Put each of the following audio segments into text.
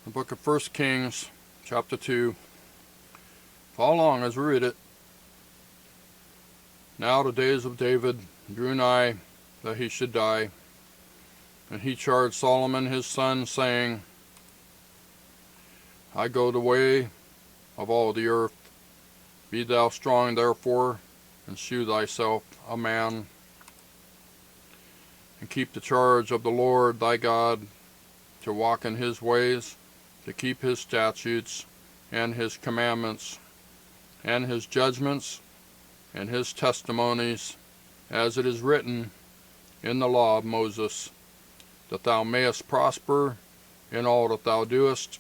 The book of 1 Kings, chapter 2. Follow along as we read it. Now the days of David drew nigh that he should die, and he charged Solomon his son, saying, I go the way of all the earth. Be thou strong therefore, and shew thyself a man, and keep the charge of the Lord thy God, to walk in his ways, to keep his statutes, and his commandments, and his judgments, and his testimonies, as it is written in the law of Moses, that thou mayest prosper in all that thou doest,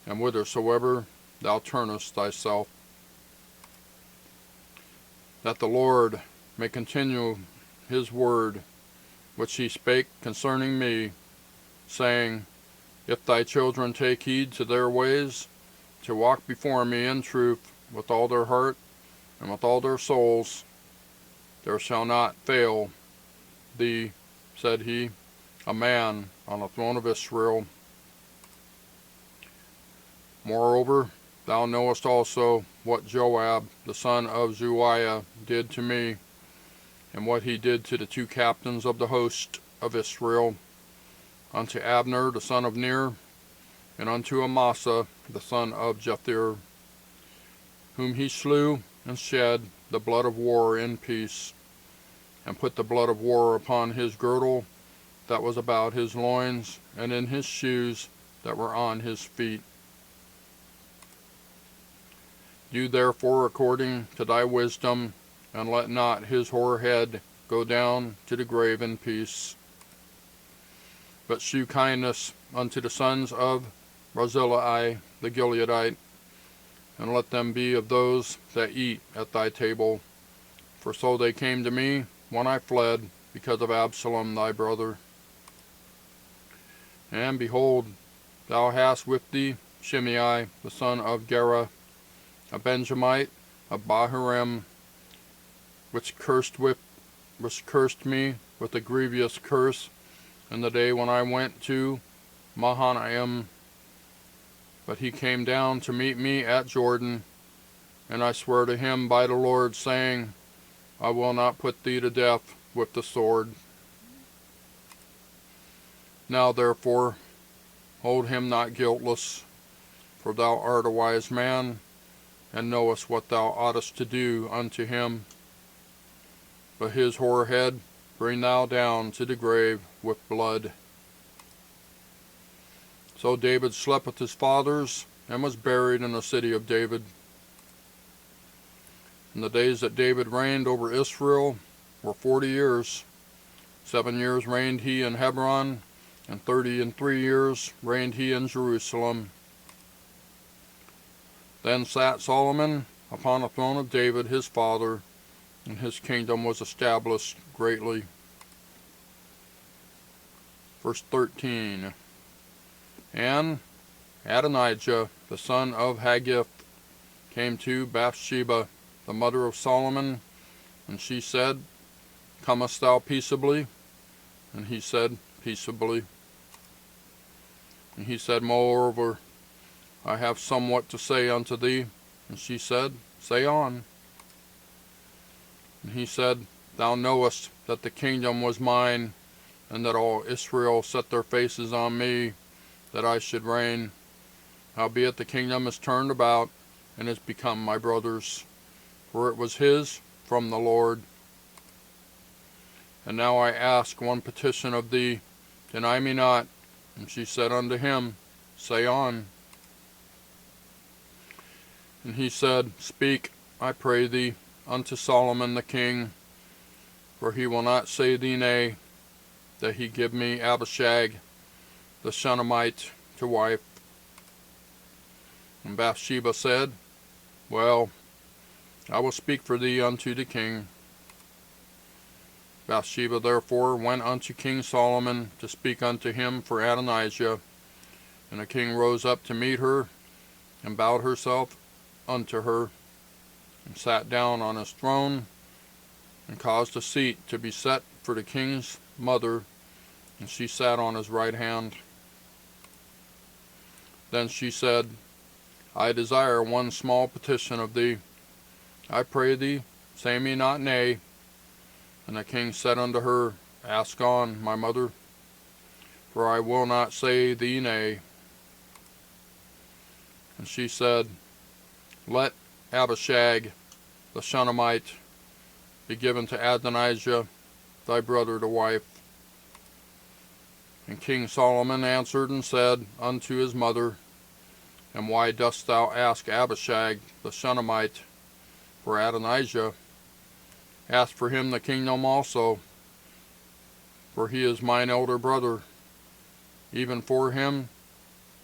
and whithersoever thou turnest thyself, that the Lord may continue his word, which he spake concerning me, saying, If thy children take heed to their ways, to walk before me in truth with all their heart and with all their souls, there shall not fail thee, said he, a man on the throne of Israel. Moreover, thou knowest also what Joab the son of Zeruiah did to me, and what he did to the two captains of the host of Israel, unto Abner the son of Ner, and unto Amasa the son of Jether, whom he slew and shed the blood of war in peace, and put the blood of war upon his girdle that was about his loins, and in his shoes that were on his feet. Do therefore according to thy wisdom, and let not his hoar head go down to the grave in peace, but shew kindness unto the sons of Barzillai the Gileadite, and let them be of those that eat at thy table. For so they came to me when I fled because of Absalom thy brother. And behold, thou hast with thee Shimei the son of Gera, a Benjamite of Bahurim, which cursed me with a grievous curse in the day when I went to Mahanaim. But he came down to meet me at Jordan, and I swear to him by the Lord, saying, I will not put thee to death with the sword. Now therefore, hold him not guiltless, for thou art a wise man, and knowest what thou oughtest to do unto him. But his hoar head bring thou down to the grave with blood. So David slept with his fathers, and was buried in the city of David. And the days that David reigned over Israel were 40 years. 7 years reigned he in Hebron, and 33 years reigned he in Jerusalem. Then sat Solomon upon the throne of David his father, and his kingdom was established greatly. Verse 13. And Adonijah the son of Haggith came to Bathsheba, the mother of Solomon, and she said, Comest thou peaceably? And he said, Peaceably. And he said, Moreover, I have somewhat to say unto thee. And she said, Say on. And he said, Thou knowest that the kingdom was mine, and that all Israel set their faces on me, that I should reign. Howbeit the kingdom is turned about, and is become my brother's, for it was his from the Lord. And now I ask one petition of thee, deny me not. And she said unto him, Say on. And he said, Speak, I pray thee, unto Solomon the king, for he will not say thee nay, that he give me Abishag the Shunammite to wife. And Bathsheba said, Well, I will speak for thee unto the king. Bathsheba therefore went unto King Solomon to speak unto him for Adonijah. And the king rose up to meet her, and bowed herself unto her, and sat down on his throne, and caused a seat to be set for the king's mother, and she sat on his right hand. Then she said, I desire one small petition of thee. I pray thee, say me not nay. And the king said unto her, Ask on, my mother, for I will not say thee nay. And she said, Let Abishag the Shunammite be given to Adonijah thy brother to wife. And King Solomon answered and said unto his mother, And why dost thou ask Abishag the Shunammite for Adonijah? Ask for him the kingdom also, for he is mine elder brother, even for him,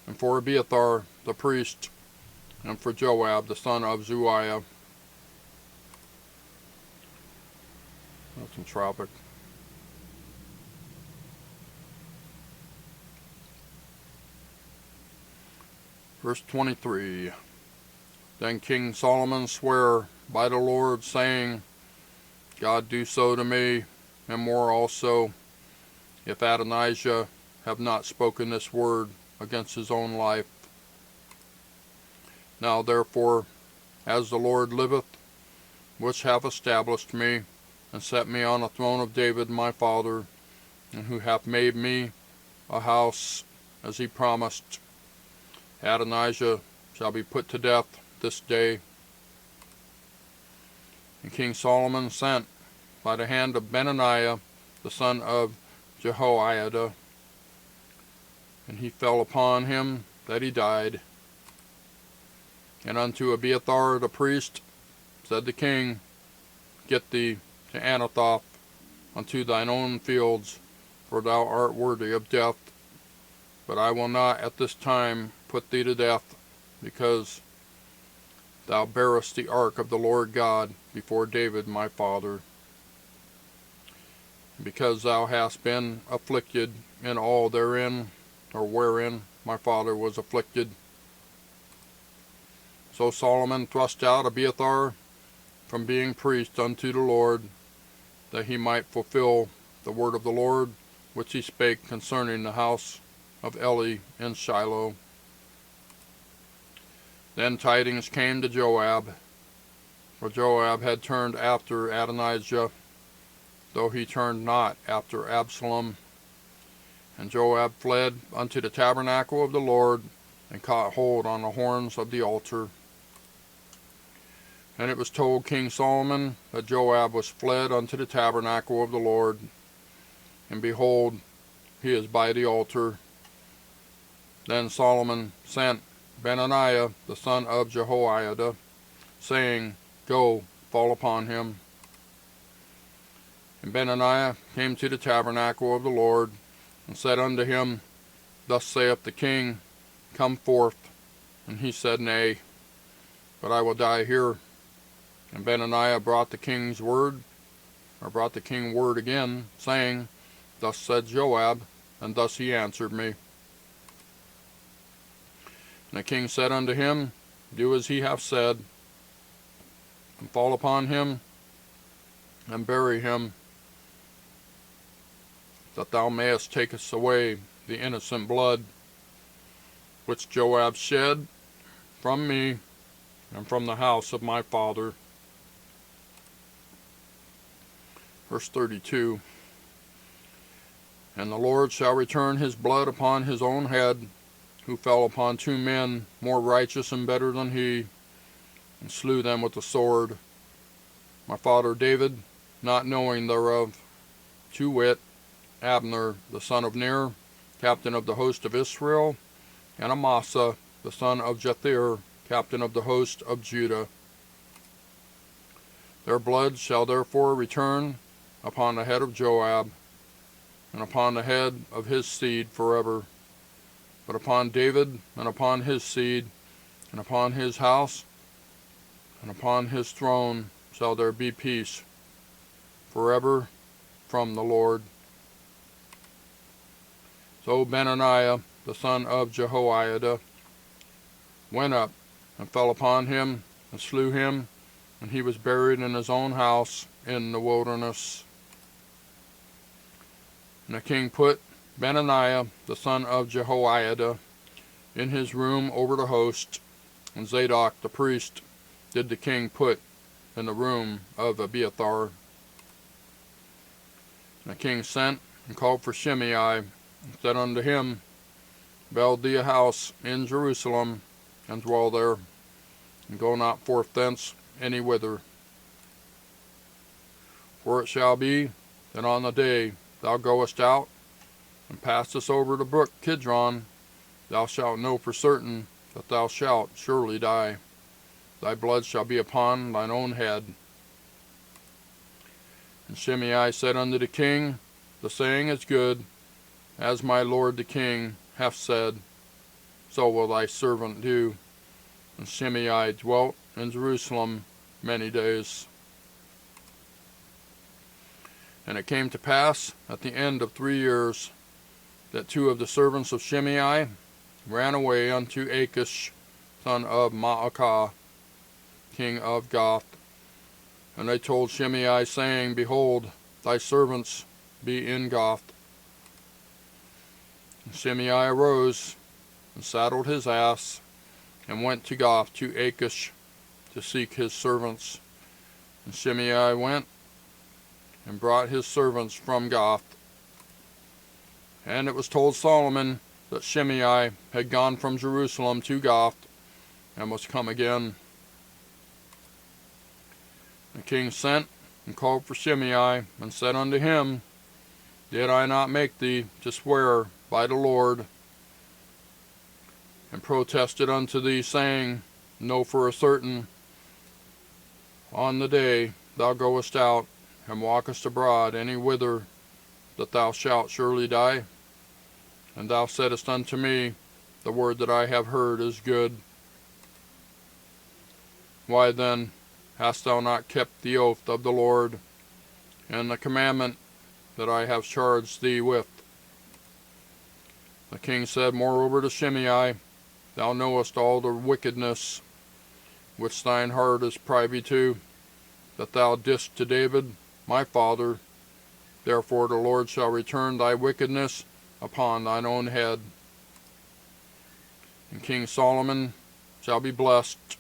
and for Abiathar the priest, and for Joab the son of Zeruiah. That's in tropic. Verse 23. Then King Solomon sware by the Lord, saying, God do so to me, and more also, if Adonijah have not spoken this word against his own life. Now therefore, as the Lord liveth, which hath established me, and set me on the throne of David my father, and who hath made me a house, as he promised, Adonijah shall be put to death this day. And King Solomon sent by the hand of Benaiah, the son of Jehoiada, and he fell upon him that he died. And unto Abiathar the priest said the king, Get thee to Anathoth unto thine own fields, for thou art worthy of death. But I will not at this time put thee to death, because thou bearest the ark of the Lord God before David my father, because thou hast been afflicted in all therein, or wherein my father was afflicted. So Solomon thrust out Abiathar from being priest unto the Lord, that he might fulfill the word of the Lord, which he spake concerning the house of Eli in Shiloh. Then tidings came to Joab, for Joab had turned after Adonijah, though he turned not after Absalom. And Joab fled unto the tabernacle of the Lord, and caught hold on the horns of the altar. And it was told King Solomon that Joab was fled unto the tabernacle of the Lord, and behold, he is by the altar. Then Solomon sent Benaiah the son of Jehoiada, saying, Go, fall upon him. And Benaiah came to the tabernacle of the Lord, and said unto him, Thus saith the king, Come forth. And he said, Nay, but I will die here. And Benaiah brought the king word again, saying, Thus said Joab, and thus he answered me. And the king said unto him, Do as he hath said, and fall upon him, and bury him, that thou mayest take us away the innocent blood, which Joab shed from me, and from the house of my father. Verse 32. And the Lord shall return his blood upon his own head, who fell upon 2 men more righteous and better than he, and slew them with the sword, my father David, not knowing thereof, to wit, Abner the son of Ner, captain of the host of Israel, and Amasa the son of Jethir, captain of the host of Judah. Their blood shall therefore return upon the head of Joab, and upon the head of his seed forever. But upon David, and upon his seed, and upon his house, and upon his throne shall there be peace forever from the Lord. So Benaiah the son of Jehoiada went up and fell upon him, and slew him, and he was buried in his own house in the wilderness. And the king put Benaiah the son of Jehoiada in his room over the host, and Zadok the priest did the king put in the room of Abiathar. And the king sent and called for Shimei, and said unto him, Build thee a house in Jerusalem, and dwell there, and go not forth thence any whither. For it shall be that on the day thou goest out, and passest over the brook Kidron, thou shalt know for certain that thou shalt surely die. Thy blood shall be upon thine own head. And Shimei said unto the king, The saying is good, as my lord the king hath said, so will thy servant do. And Shimei dwelt in Jerusalem many days. And it came to pass at the end of 3 years that 2 of the servants of Shimei ran away unto Achish, son of Maacah, king of Gath. And they told Shimei, saying, Behold, thy servants be in Gath. And Shimei arose and saddled his ass, and went to Gath to Achish to seek his servants. And Shimei went and brought his servants from Gath. And it was told Solomon that Shimei had gone from Jerusalem to Gath, and was come again. The king sent and called for Shimei, and said unto him, Did I not make thee to swear by the Lord, and protested unto thee, saying, Know for a certain, on the day thou goest out, and walkest abroad any whither, that thou shalt surely die? And thou saidst unto me, The word that I have heard is good. Why then hast thou not kept the oath of the Lord, and the commandment that I have charged thee with? The king said moreover to Shimei, Thou knowest all the wickedness which thine heart is privy to, that thou didst to David my father. Therefore the Lord shall return thy wickedness upon thine own head. And King Solomon shall be blessed,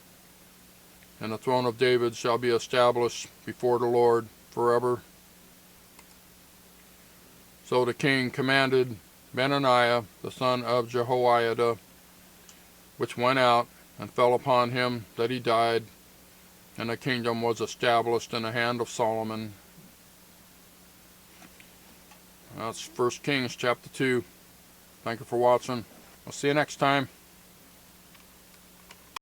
and the throne of David shall be established before the Lord forever. So the king commanded Benaiah the son of Jehoiada, which went out and fell upon him, that he died, and the kingdom was established in the hand of Solomon. That's 1 Kings chapter 2. Thank you for watching. I'll see you next time.